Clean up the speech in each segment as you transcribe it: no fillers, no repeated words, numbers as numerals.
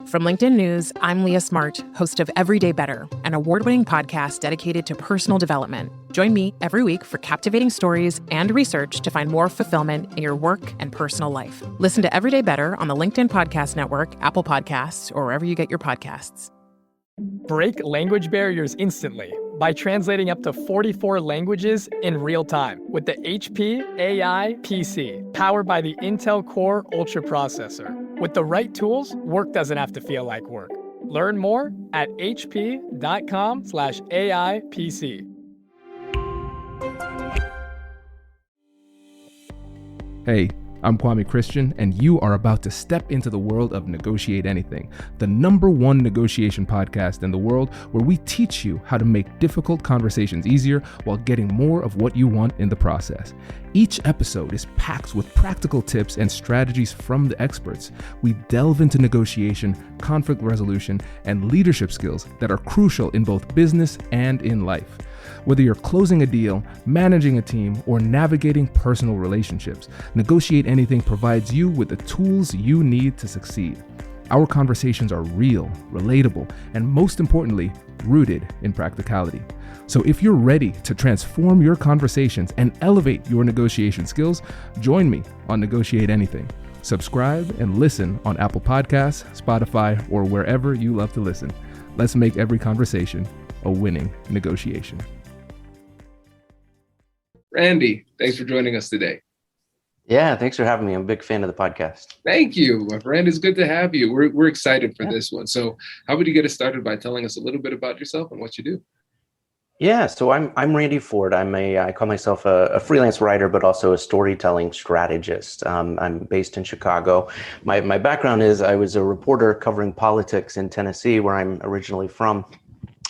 From LinkedIn News, I'm Leah Smart, host of Everyday Better, an award-winning podcast dedicated to personal development. Join me every week for captivating stories and research to find more fulfillment in your work and personal life. Listen to Everyday Better on the LinkedIn Podcast Network, Apple Podcasts, or wherever you get your podcasts. Break language barriers instantly by translating up to 44 languages in real time with the HP AI PC, powered by the Intel Core Ultra processor. With the right tools, work doesn't have to feel like work. Learn more at hp.com/AI PC. Hey, I'm Kwame Christian, and you are about to step into the world of Negotiate Anything, the #1 negotiation podcast in the world, where we teach you how to make difficult conversations easier while getting more of what you want in the process. Each episode is packed with practical tips and strategies from the experts. We delve into negotiation, conflict resolution, and leadership skills that are crucial in both business and in life. Whether you're closing a deal, managing a team, or navigating personal relationships, Negotiate Anything provides you with the tools you need to succeed. Our conversations are real, relatable, and most importantly, rooted in practicality. So if you're ready to transform your conversations and elevate your negotiation skills, join me on Negotiate Anything. Subscribe and listen on Apple Podcasts, Spotify, or wherever you love to listen. Let's make every conversation a winning negotiation. Randy, thanks for joining us today. Yeah, thanks for having me. I'm a big fan of the podcast. Thank you, my friend. It's good to have you. We're excited for this one. So how would you get us started by telling us a little bit about yourself and what you do? Yeah, so I'm Randy Ford. I call myself a freelance writer, but also a storytelling strategist. I'm based in Chicago. My background is I was a reporter covering politics in Tennessee, where I'm originally from,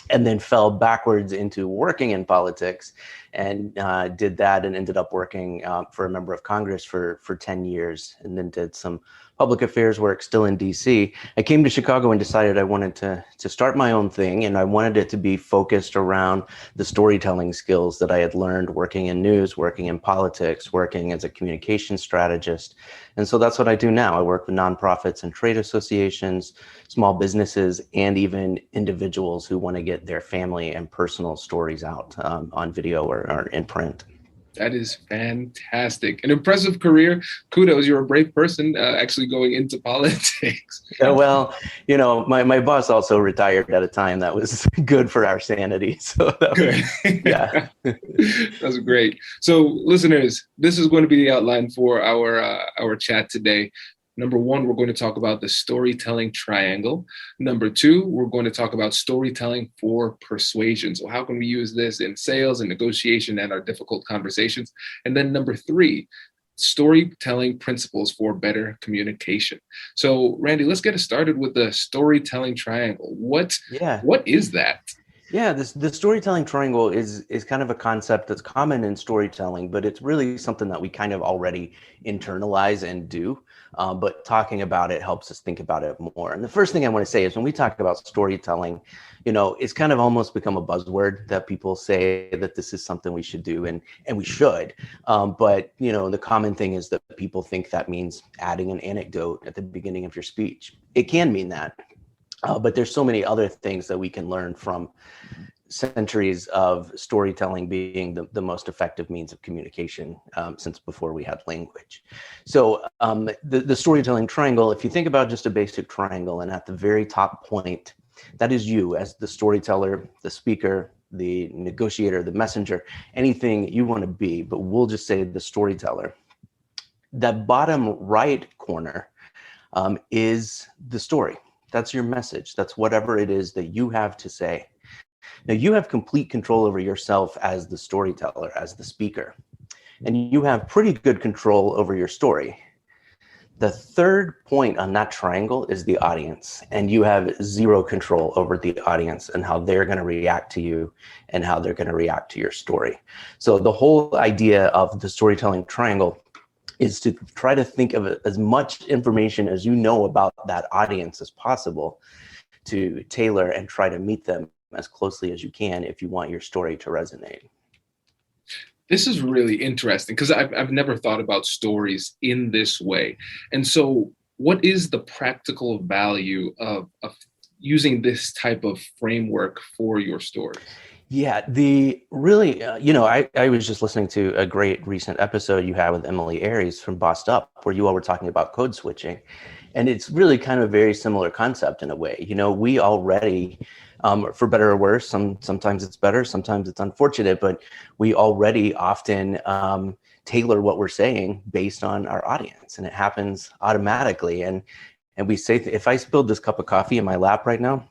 and then fell backwards into working in politics and did that and ended up working for a member of Congress for 10 years, and then did some public affairs work still in DC. I came to Chicago and decided I wanted to start my own thing, and I wanted it to be focused around the storytelling skills that I had learned working in news, working in politics, working as a communication strategist. And so that's what I do now. I work with nonprofits and trade associations, small businesses, and even individuals who want to get their family and personal stories out on video or in print. That is fantastic. An impressive career. Kudos. You're a brave person actually going into politics. Well, my boss also retired at a time that was good for our sanity. So good. Yeah. That's great. So listeners, this is going to be the outline for our chat today. Number 1, we're going to talk about the storytelling triangle. Number 2, we're going to talk about storytelling for persuasion. So how can we use this in sales and negotiation and our difficult conversations? And then number 3, storytelling principles for better communication. So Randy, let's get us started with the storytelling triangle. What is that? Yeah, the storytelling triangle is kind of a concept that's common in storytelling, but it's really something that we kind of already internalize and do. But talking about it helps us think about it more. And the first thing I want to say is when we talk about storytelling, it's kind of almost become a buzzword that people say that this is something we should do, and we should. But the common thing is that people think that means adding an anecdote at the beginning of your speech. It can mean that. But there's so many other things that we can learn from centuries of storytelling being the most effective means of communication since before we had language. So the storytelling triangle, if you think about just a basic triangle, and at the very top point, that is you as the storyteller, the speaker, the negotiator, the messenger, anything you want to be, but we'll just say the storyteller. That bottom right corner is the story. That's your message. That's whatever it is that you have to say. Now, you have complete control over yourself as the storyteller, as the speaker, and you have pretty good control over your story. The third point on that triangle is the audience, and you have zero control over the audience and how they're going to react to you and how they're going to react to your story. So the whole idea of the storytelling triangle is to try to think of as much information as you know about that audience as possible to tailor and try to meet them as closely as you can if you want your story to resonate. This is really interesting because I've never thought about stories in this way. And so what is the practical value of using this type of framework for your stories? Yeah, the really, I was just listening to a great recent episode you had with Emily Aries from Bossed Up, where you all were talking about code switching. And it's really kind of a very similar concept in a way. We already, for better or worse, sometimes it's better, sometimes it's unfortunate, but we already often tailor what we're saying based on our audience, and it happens automatically. And we say, if I spilled this cup of coffee in my lap right now,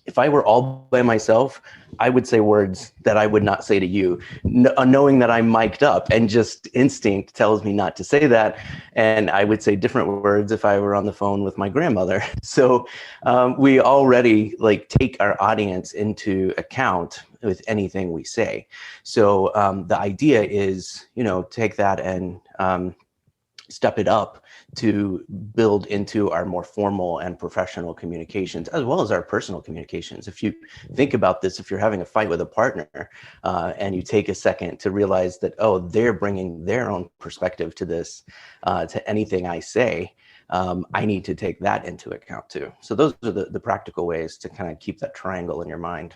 if I were all by myself, I would say words that I would not say to you, knowing that I'm mic'd up, and just instinct tells me not to say that. And I would say different words if I were on the phone with my grandmother. So we already take our audience into account with anything we say. So the idea is, take that and step it up to build into our more formal and professional communications, as well as our personal communications. If you think about this, if you're having a fight with a partner and you take a second to realize that, oh, they're bringing their own perspective to this, to anything I say, I need to take that into account too. So those are the practical ways to kind of keep that triangle in your mind.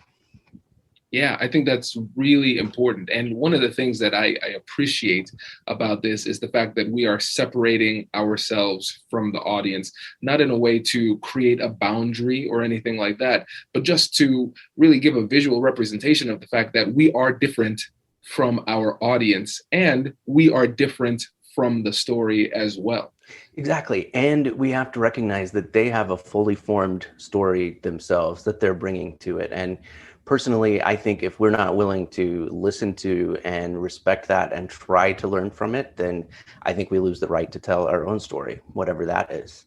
Yeah, I think that's really important. And one of the things that I appreciate about this is the fact that we are separating ourselves from the audience, not in a way to create a boundary or anything like that, but just to really give a visual representation of the fact that we are different from our audience, and we are different from the story as well. Exactly. And we have to recognize that they have a fully formed story themselves that they're bringing to it. And personally, I think if we're not willing to listen to and respect that and try to learn from it, then I think we lose the right to tell our own story, whatever that is.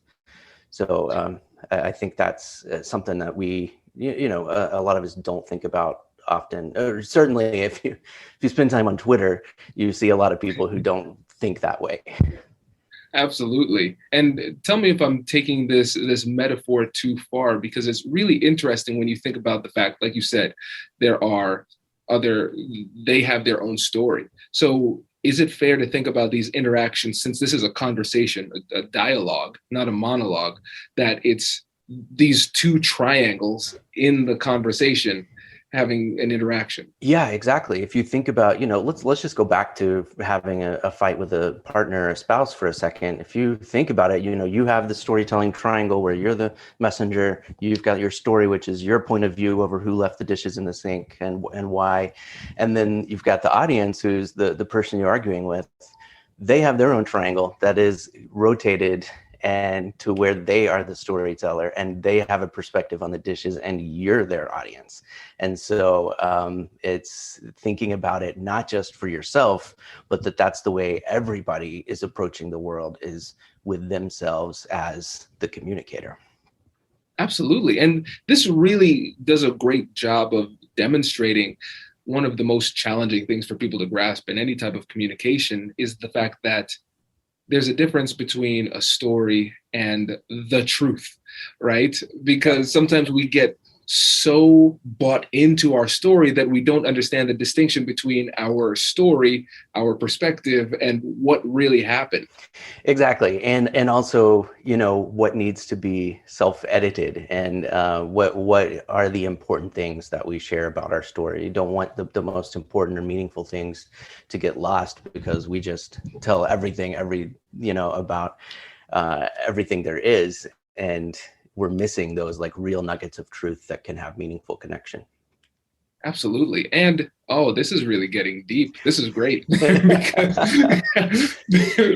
So I think that's something that we, a lot of us don't think about often. Or certainly if you spend time on Twitter, you see a lot of people who don't think that way. Absolutely. And tell me if I'm taking this metaphor too far, because it's really interesting when you think about the fact, like you said, they have their own story. So is it fair to think about these interactions, since this is a conversation, a dialogue, not a monologue, that it's these two triangles in the conversation having an interaction? Yeah, exactly. If you think about, let's just go back to having a fight with a partner or a spouse for a second. If you think about it, you have the storytelling triangle where you're the messenger. You've got your story, which is your point of view over who left the dishes in the sink and why. And then you've got the audience, who's the person you're arguing with. They have their own triangle that is rotated and to where they are the storyteller, and they have a perspective on the dishes, and you're their audience. And so it's thinking about it not just for yourself, but that's the way everybody is approaching the world, is with themselves as the communicator. Absolutely. And this really does a great job of demonstrating one of the most challenging things for people to grasp in any type of communication is the fact that there's a difference between a story and the truth, right? Because sometimes we get so bought into our story that we don't understand the distinction between our story, our perspective, and what really happened. Exactly. And also, what needs to be self-edited, and what are the important things that we share about our story. You don't want the most important or meaningful things to get lost because we just tell everything about everything there is, and we're missing those real nuggets of truth that can have meaningful connection. Absolutely. And this is really getting deep. This is great.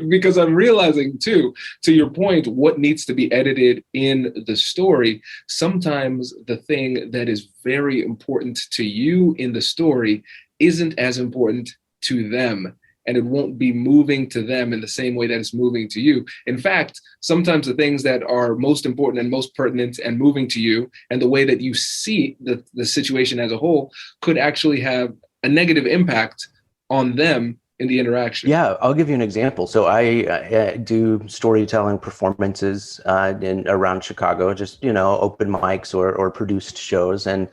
because I'm realizing too, to your point, what needs to be edited in the story. Sometimes the thing that is very important to you in the story isn't as important to them, and it won't be moving to them in the same way that it's moving to you. In fact, sometimes the things that are most important and most pertinent and moving to you, and the way that you see the situation as a whole, could actually have a negative impact on them in the interaction? Yeah, I'll give you an example. So I do storytelling performances in around Chicago, just open mics or produced shows, and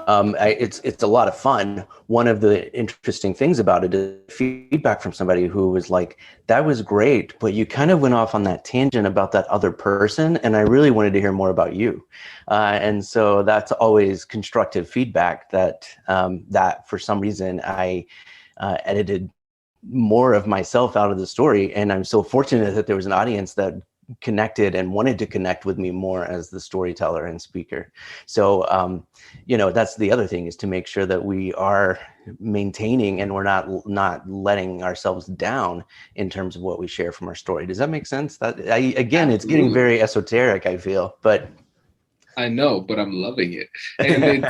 it's a lot of fun. One of the interesting things about it is feedback from somebody who was like, "That was great, but you kind of went off on that tangent about that other person, and I really wanted to hear more about you." And so that's always constructive feedback that for some reason I edited more of myself out of the story. And I'm so fortunate that there was an audience that connected and wanted to connect with me more as the storyteller and speaker. So, that's the other thing, is to make sure that we are maintaining and we're not letting ourselves down in terms of what we share from our story. Does that make sense? Again, it's getting very esoteric, I feel, but I know, but I'm loving it. And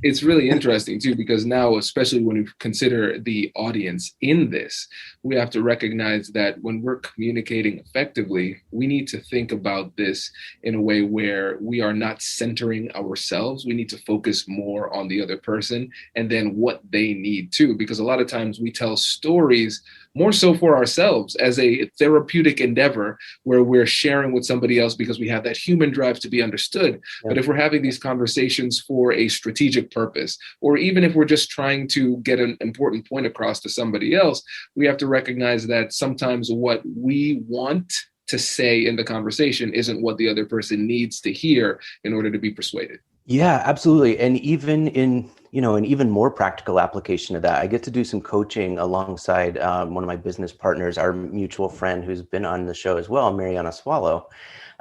it's really interesting too, because now, especially when we consider the audience in this, we have to recognize that when we're communicating effectively, we need to think about this in a way where we are not centering ourselves. We need to focus more on the other person and then what they need too, because a lot of times we tell stories more so for ourselves as a therapeutic endeavor where we're sharing with somebody else because we have that human drive to be understood. Yeah. But if we're having these conversations for a strategic purpose, or even if we're just trying to get an important point across to somebody else, we have to recognize that sometimes what we want to say in the conversation isn't what the other person needs to hear in order to be persuaded. Yeah, absolutely. And even in, an even more practical application of that, I get to do some coaching alongside one of my business partners, our mutual friend who's been on the show as well, Mariana Swallow.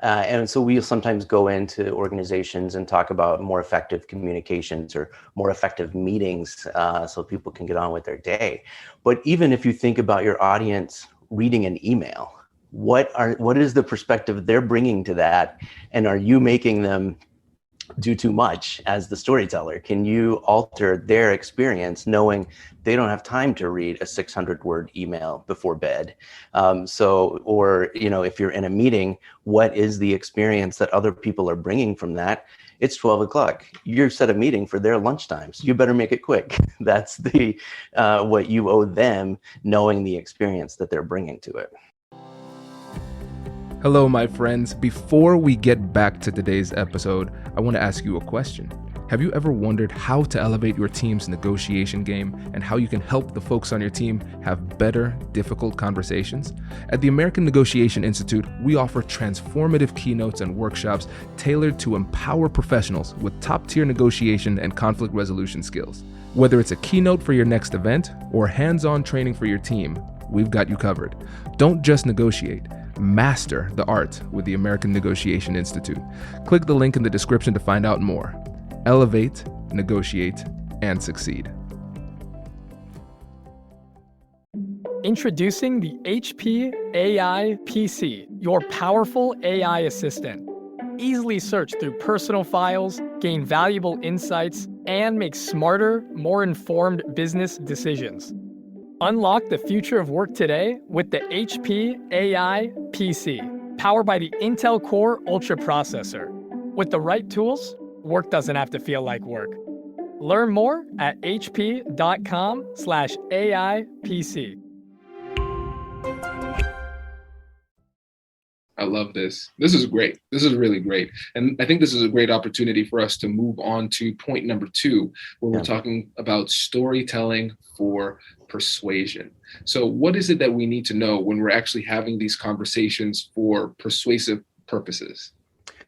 And so we'll sometimes go into organizations and talk about more effective communications or more effective meetings so people can get on with their day. But even if you think about your audience reading an email, what is the perspective they're bringing to that? And are you making them do too much as the storyteller? Can you alter their experience knowing they don't have time to read a 600-word email before bed? If you're in a meeting, what is the experience that other people are bringing from that? It's 12 o'clock. You're set a meeting for their lunchtime, so you better make it quick. That's what you owe them, knowing the experience that they're bringing to it. Hello, my friends. Before we get back to today's episode, I want to ask you a question. Have you ever wondered how to elevate your team's negotiation game and how you can help the folks on your team have better, difficult conversations? At the American Negotiation Institute, we offer transformative keynotes and workshops tailored to empower professionals with top-tier negotiation and conflict resolution skills. Whether it's a keynote for your next event or hands-on training for your team, we've got you covered. Don't just negotiate. Master the art with the American Negotiation Institute. Click the link in the description to find out more. Elevate, negotiate, and succeed. Introducing the HP AI PC, your powerful AI assistant. Easily search through personal files, gain valuable insights, and make smarter, more informed business decisions. Unlock the future of work today with the HP AI PC, powered by the Intel Core Ultra processor. With the right tools, work doesn't have to feel like work. Learn more at hp.com/AIPC. I love this. This is great. This is really great. And I think this is a great opportunity for us to move on to point number 2, where we're talking about storytelling for persuasion. So what is it that we need to know when we're actually having these conversations for persuasive purposes?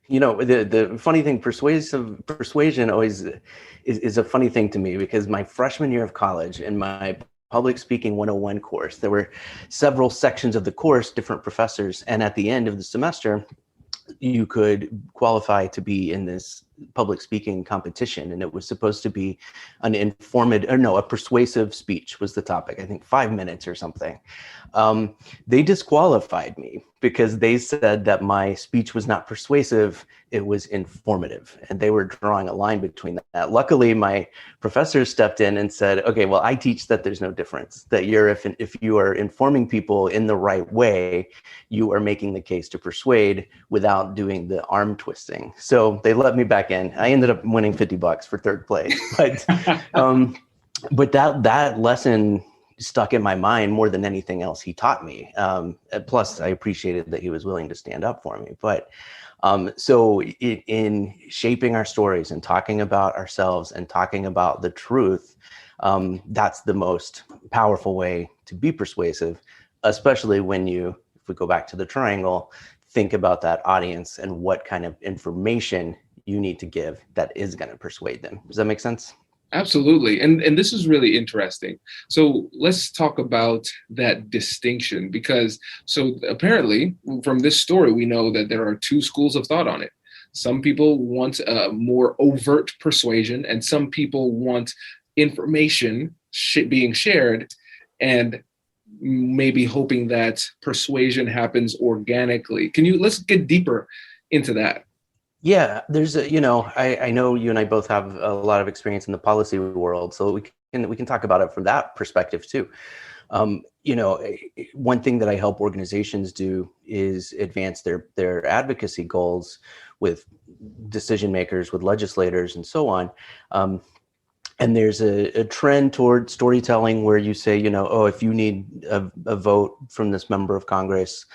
The funny thing, persuasion always is a funny thing to me, because my freshman year of college in my Public Speaking 101 course, there were several sections of the course, different professors, and at the end of the semester, you could qualify to be in this public speaking competition, and it was supposed to be a persuasive speech was the topic. I think 5 minutes or something. They disqualified me because they said that my speech was not persuasive, it was informative, and they were drawing a line between that. Luckily, my professor stepped in and said, okay, well, I teach that there's no difference, that if you are informing people in the right way, you are making the case to persuade without doing the arm twisting. So they let me back in. I ended up winning $50 for third place, but that lesson stuck in my mind more than anything else he taught me. Plus, I appreciated that he was willing to stand up for me. But so in shaping our stories and talking about ourselves and talking about the truth, that's the most powerful way to be persuasive, especially when you, if we go back to the triangle, think about that audience and what kind of information you need to give that is going to persuade them. Does that make sense? Absolutely. And this is really interesting. So let's talk about that distinction, because so apparently from this story, we know that there are two schools of thought on it. Some people want a more overt persuasion, and some people want information being shared and maybe hoping that persuasion happens organically. Let's get deeper into that. Yeah, there's I know you and I both have a lot of experience in the policy world, so we can talk about it from that perspective too. One thing that I help organizations do is advance their advocacy goals with decision makers, with legislators, and so on. And there's a trend toward storytelling where you say, if you need a vote from this member of Congress,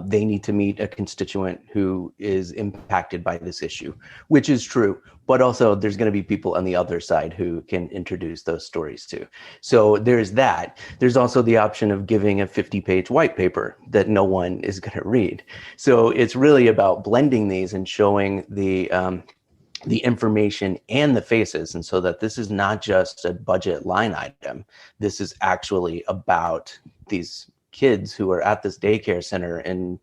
they need to meet a constituent who is impacted by this issue, which is true. But also there's going to be people on the other side who can introduce those stories too. So there's that. There's also the option of giving a 50-page white paper that no one is going to read. So it's really about blending these and showing the information and the faces. And so that this is not just a budget line item. This is actually about these kids who are at this daycare center. And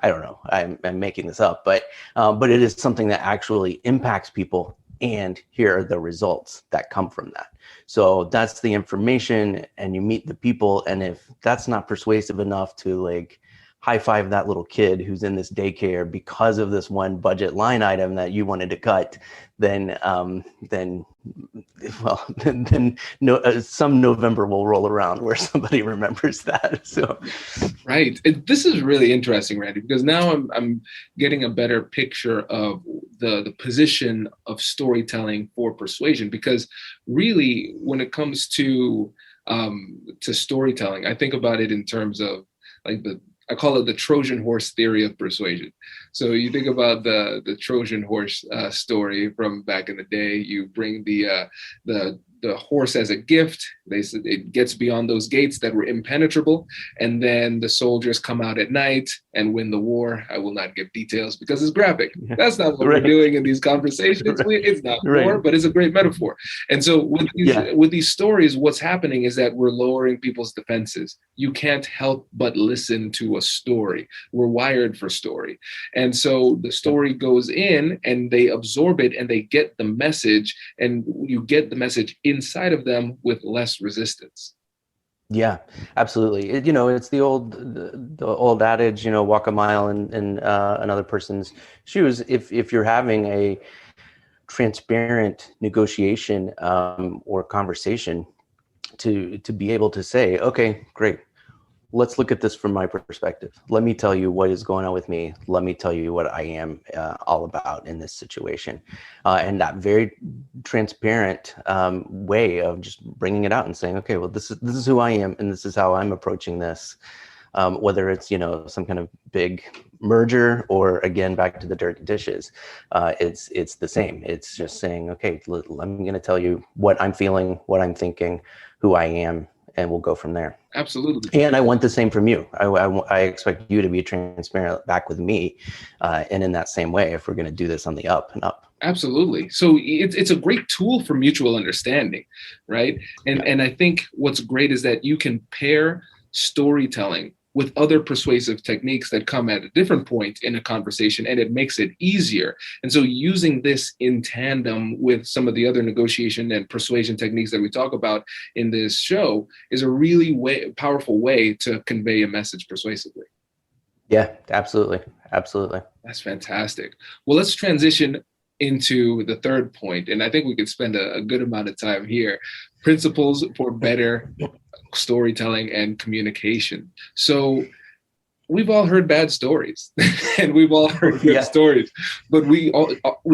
I don't know, I'm making this up, but it is something that actually impacts people. And here are the results that come from that. So that's the information, and you meet the people. And if that's not persuasive enough to high five that little kid who's in this daycare because of this one budget line item that you wanted to cut, then some November will roll around where somebody remembers that. So, right. This is really interesting, Randy, because now I'm getting a better picture of the position of storytelling for persuasion. Because really, when it comes to storytelling, I think about it in terms of I call it the Trojan horse theory of persuasion. So you think about the Trojan horse story from back in the day. You bring the horse as a gift. They said it gets beyond those gates that were impenetrable, and then the soldiers come out at night and win the war. I will not give details because it's graphic. That's not what we're doing in these conversations. It's not war, but it's a great metaphor. And so with these stories, what's happening is that we're lowering people's defenses. You can't help but listen to a story. We're wired for story. And so the story goes in and they absorb it and they get the message, and you get the message inside of them with less resistance. Yeah, absolutely. It's the old adage, walk a mile in another person's shoes. If you're having a transparent negotiation or conversation, to be able to say, okay, great, let's look at this from my perspective. Let me tell you what is going on with me. Let me tell you what I am all about in this situation. And that very transparent way of just bringing it out and saying, okay, well, this is who I am, and this is how I'm approaching this. Whether it's, some kind of big merger or, again, back to the dirty dishes, it's the same. It's just saying, okay, I'm going to tell you what I'm feeling, what I'm thinking, who I am, and we'll go from there. Absolutely. And I want the same from you. I expect you to be transparent back with me, and in that same way, if we're going to do this on the up and up. Absolutely. So it's a great tool for mutual understanding, right? And I think what's great is that you can pair storytelling with other persuasive techniques that come at a different point in a conversation, and it makes it easier. And so using this in tandem with some of the other negotiation and persuasion techniques that we talk about in this show is a really powerful way to convey a message persuasively. Yeah, absolutely. Absolutely. That's fantastic. Well, let's transition into the third point, and I think we could spend a good amount of time here. Principles for better storytelling and communication. So we've all heard bad stories and we've all heard good stories, but we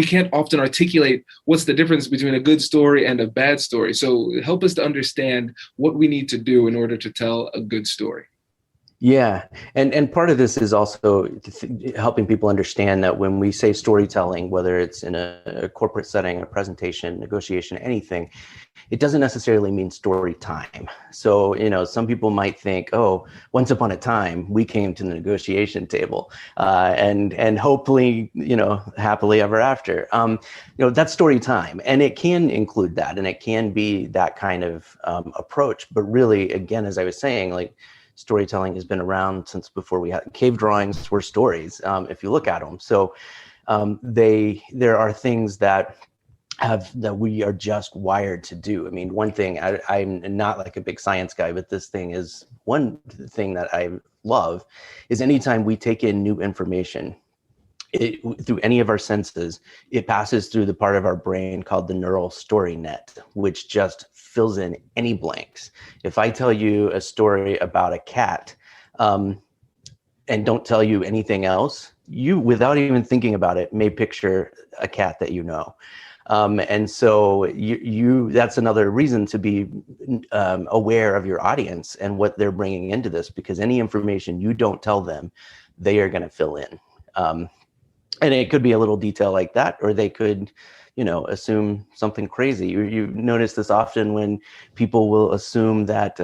can't often articulate what's the difference between a good story and a bad story. So help us to understand what we need to do in order to tell a good story. Yeah. And part of this is also helping people understand that when we say storytelling, whether it's in a corporate setting, a presentation, negotiation, anything, it doesn't necessarily mean story time. So, some people might think, oh, once upon a time, we came to the negotiation table and hopefully, happily ever after. That's story time. And it can include that. And it can be that kind of approach. But really, again, as I was saying, like, storytelling has been around since before we had cave drawings were stories, if you look at them. So there are things that we are just wired to do. I mean, one thing, I'm not like a big science guy, but this thing is one thing that I love is anytime we take in new information, through any of our senses, it passes through the part of our brain called the neural story net, which just fills in any blanks. If I tell you a story about a cat and don't tell you anything else, you, without even thinking about it, may picture a cat that you know. And so that's another reason to be aware of your audience and what they're bringing into this, because any information you don't tell them, they are going to fill in. And it could be a little detail like that, or they could, assume something crazy. You notice this often when people will assume that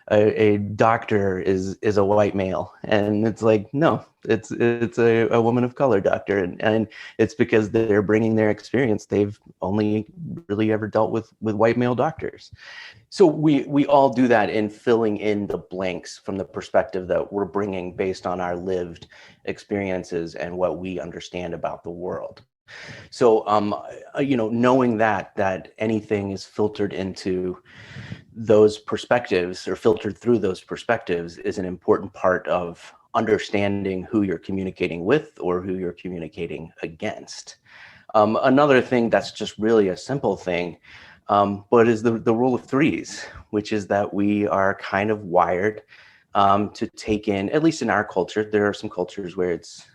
a doctor is a white male, and it's like, no, it's a woman of color doctor, and it's because they're bringing their experience. They've only really ever dealt with white male doctors. So we all do that in filling in the blanks from the perspective that we're bringing based on our lived experiences and what we understand about the world. So, knowing that anything is filtered into those perspectives or filtered through those perspectives is an important part of understanding who you're communicating with or who you're communicating against. Another thing that's just really a simple thing, but is the rule of threes, which is that we are kind of wired to take in, at least in our culture. There are some cultures where it's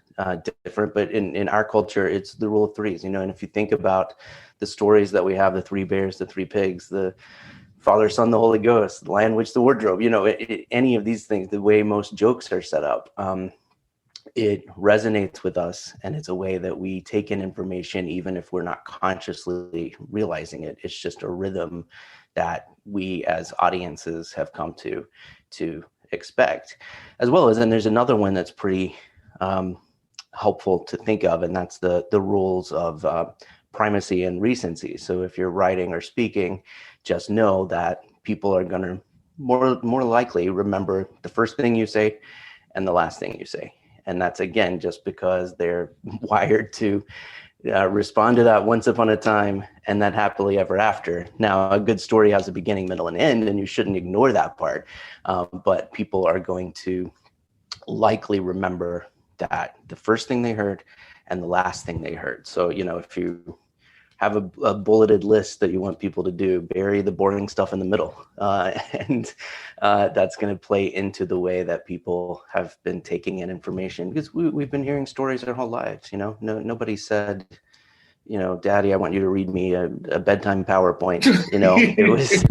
different, but in our culture, it's the rule of threes, and if you think about the stories that we have, the three bears, the three pigs, the Father, Son, the Holy Ghost, the Lion, Witch, the Wardrobe, any of these things, the way most jokes are set up, it resonates with us, and it's a way that we take in information, even if we're not consciously realizing it. It's just a rhythm that we as audiences have come to expect, as well as, and there's another one that's pretty helpful to think of, and that's the rules of primacy and recency. So if you're writing or speaking, just know that people are going to more likely remember the first thing you say and the last thing you say. And that's, again, just because they're wired to respond to that once upon a time and that happily ever after. Now, a good story has a beginning, middle, and end, and you shouldn't ignore that part. But people are going to likely remember that the first thing they heard and the last thing they heard. So, if you have a bulleted list that you want people to do, bury the boring stuff in the middle. And that's going to play into the way that people have been taking in information, because we've been hearing stories our whole lives. Nobody said, Daddy, I want you to read me a bedtime PowerPoint. It was,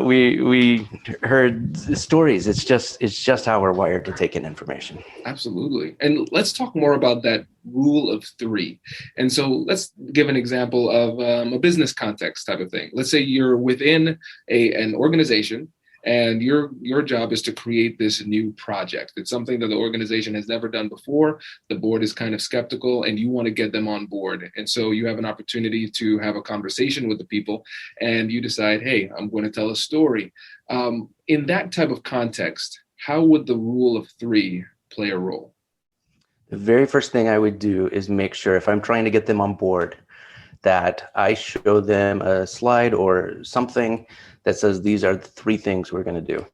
we heard stories. It's just how we're wired to take in information. Absolutely. And let's talk more about that rule of three. And so let's give an example of a business context type of thing. Let's say you're within an organization, and your job is to create this new project. It's something that the organization has never done before. The board is kind of skeptical, and you want to get them on board. And so you have an opportunity to have a conversation with the people, and you decide, hey, I'm going to tell a story. In that type of context, how would the rule of three play a role? The very first thing I would do is make sure, if I'm trying to get them on board, that I show them a slide or something that says, these are the three things we're going to do.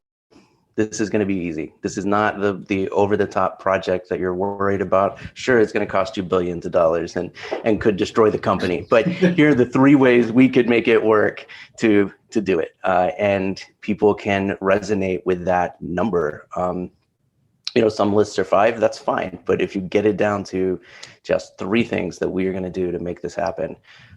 This is going to be easy. This is not the over-the-top project that you're worried about. Sure, it's going to cost you billions of dollars and could destroy the company. But here are the three ways we could make it work to do it. And people can resonate with that number. Some lists are 5, that's fine. But if you get it down to just 3 things that we are going to do to make this happen,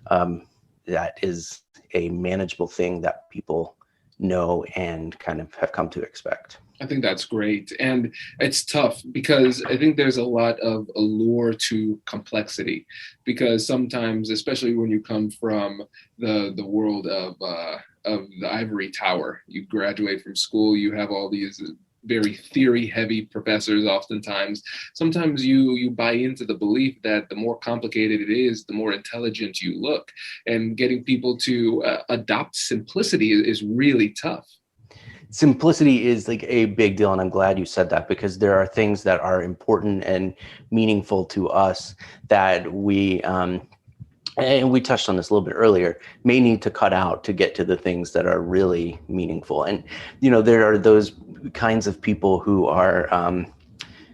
that is a manageable thing that people know and kind of have come to expect. I think that's great. And it's tough because I think there's a lot of allure to complexity, because sometimes, especially when you come from the world of the ivory tower, you graduate from school, you have all these very theory heavy professors. Oftentimes, sometimes you buy into the belief that the more complicated it is, the more intelligent you look, and getting people to adopt simplicity is really tough. Simplicity is like a big deal, and I'm glad you said that, because there are things that are important and meaningful to us that we and we touched on this a little bit earlier, may need to cut out to get to the things that are really meaningful. And there are those kinds of people who are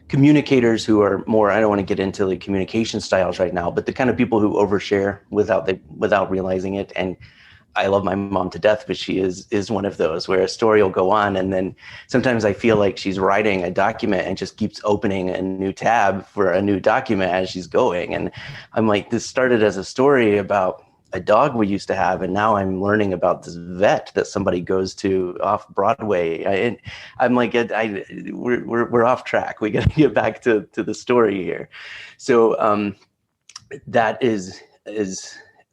communicators who are more, I don't want to get into the communication styles right now, but the kind of people who overshare without realizing it. And I love my mom to death, but she is one of those, where a story will go on, and then sometimes I feel like she's writing a document and just keeps opening a new tab for a new document as she's going. And I'm like, this started as a story about a dog we used to have, and now I'm learning about this vet that somebody goes to off Broadway. And I'm like, we're off track. We got to get back to the story here. So that is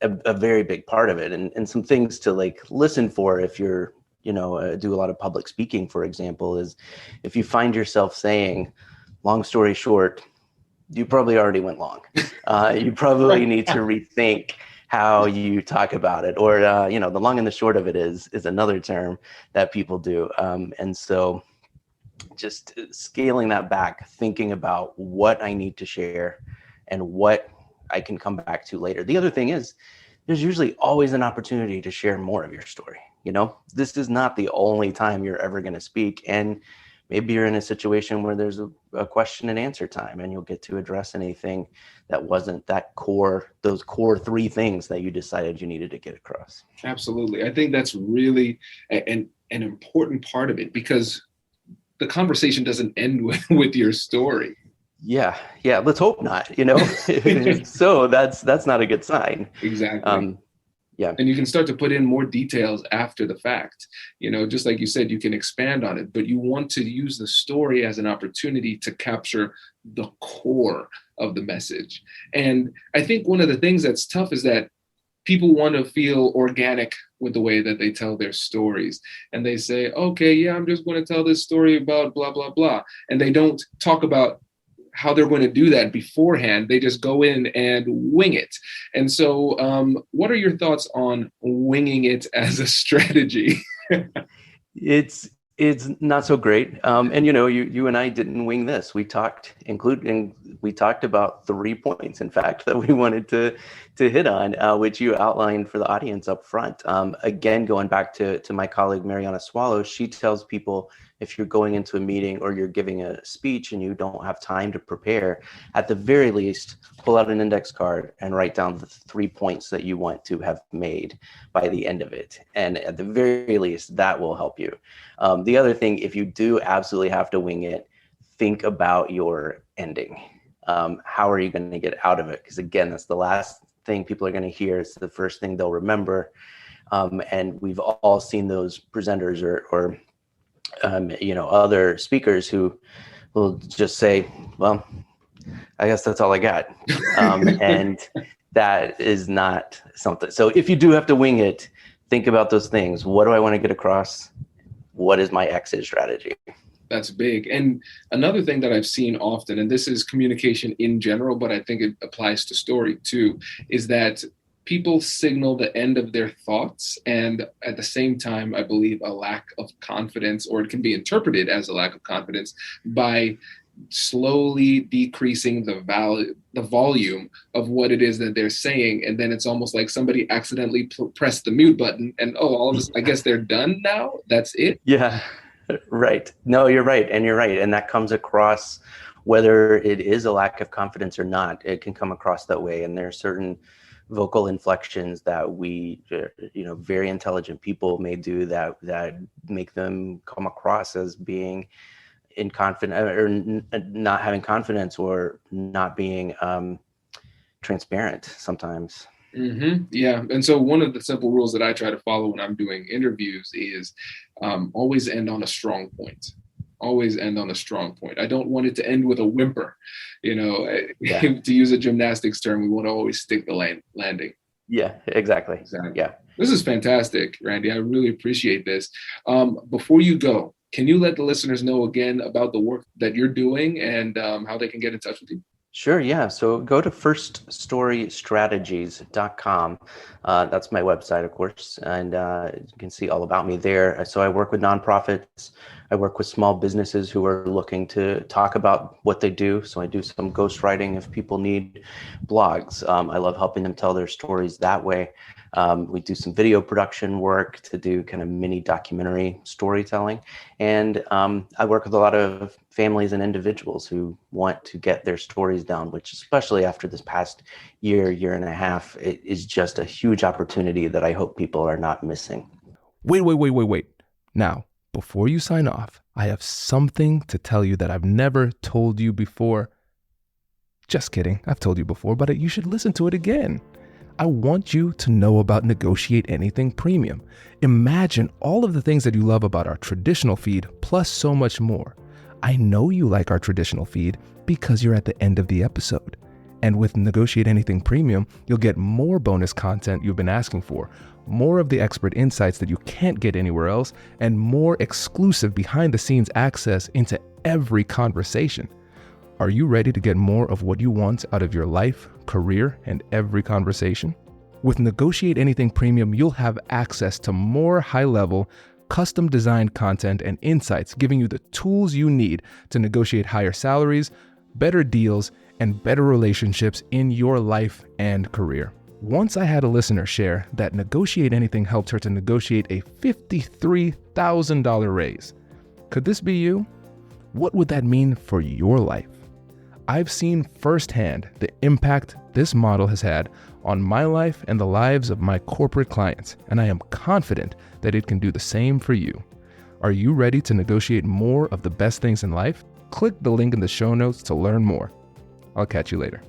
a very big part of it, and some things to like listen for if you're do a lot of public speaking, for example, is if you find yourself saying, long story short, you probably already went long. You probably need to rethink how you talk about it, or the long and the short of it is another term that people do, and so just scaling that back, thinking about what I need to share and what I can come back to later. The other thing is, there's usually always an opportunity to share more of your story. This is not the only time you're ever going to speak. And maybe you're in a situation where there's a question and answer time, and you'll get to address anything that wasn't those core 3 things that you decided you needed to get across. Absolutely. I think that's really an important part of it, because the conversation doesn't end with your story. Yeah. Let's hope not, So that's not a good sign. Exactly. Yeah. And you can start to put in more details after the fact, just like you said, you can expand on it, but you want to use the story as an opportunity to capture the core of the message. And I think one of the things that's tough is that people want to feel organic with the way that they tell their stories. And they say, okay, yeah, I'm just going to tell this story about blah, blah, blah. And they don't talk about how they're going to do that beforehand. They just go in and wing it. And so what are your thoughts on winging it as a strategy? It's not so great. And you and I didn't wing this. We talked about 3 points, in fact, that we wanted to hit on, which you outlined for the audience up front. Again, going back to my colleague, Mariana Swallow, she tells people, if you're going into a meeting or you're giving a speech and you don't have time to prepare, at the very least, pull out an index card and write down the 3 points that you want to have made by the end of it. And at the very least, that will help you. The other thing, if you do absolutely have to wing it, think about your ending. How are you going to get out of it? Because again, that's the last thing people are going to hear. It's the first thing they'll remember. And we've all seen those presenters or other speakers who will just say, well, I guess that's all I got. And that is not something. So if you do have to wing it, think about those things. What do I want to get across? What is my exit strategy? That's big. And another thing that I've seen often, and this is communication in general, but I think it applies to story too, is that people signal the end of their thoughts, and at the same time, I believe, a lack of confidence, or it can be interpreted as a lack of confidence, by slowly decreasing the volume of what it is that they're saying. And then it's almost like somebody accidentally pressed the mute button, and all of this, I guess they're done now. That's it. Yeah, right. No, you're right. And you're right. And that comes across, whether it is a lack of confidence or not, it can come across that way. And there are certain vocal inflections that we, very intelligent people may do that make them come across as being in confidence or not having confidence or not being transparent sometimes. Yeah. And so one of the simple rules that I try to follow when I'm doing interviews is always end on a strong point. Always end on a strong point. I don't want it to end with a whimper. To use a gymnastics term, we want to always stick the landing. Yeah, exactly. Yeah. This is fantastic, Randy. I really appreciate this. Before you go, can you let the listeners know again about the work that you're doing and how they can get in touch with you? Sure. Yeah. So go to firststorystrategies.com. That's my website, of course, and you can see all about me there. So I work with nonprofits. I work with small businesses who are looking to talk about what they do. So I do some ghostwriting if people need blogs. I love helping them tell their stories that way. We do some video production work to do kind of mini documentary storytelling. And I work with a lot of families and individuals who want to get their stories down, which especially after this past year and a half, it is just a huge opportunity that I hope people are not missing. Wait. Now, before you sign off, I have something to tell you that I've never told you before. Just kidding. I've told you before, but you should listen to it again. I want you to know about Negotiate Anything Premium. Imagine all of the things that you love about our traditional feed, plus so much more. I know you like our traditional feed because you're at the end of the episode. And with Negotiate Anything Premium, you'll get more bonus content you've been asking for, more of the expert insights that you can't get anywhere else, and more exclusive behind-the-scenes access into every conversation. Are you ready to get more of what you want out of your life, career, and every conversation? With Negotiate Anything Premium, you'll have access to more high-level, custom-designed content and insights, giving you the tools you need to negotiate higher salaries, better deals, and better relationships in your life and career. Once I had a listener share that Negotiate Anything helped her to negotiate a $53,000 raise. Could this be you? What would that mean for your life? I've seen firsthand the impact this model has had on my life and the lives of my corporate clients, and I am confident that it can do the same for you. Are you ready to negotiate more of the best things in life? Click the link in the show notes to learn more. I'll catch you later.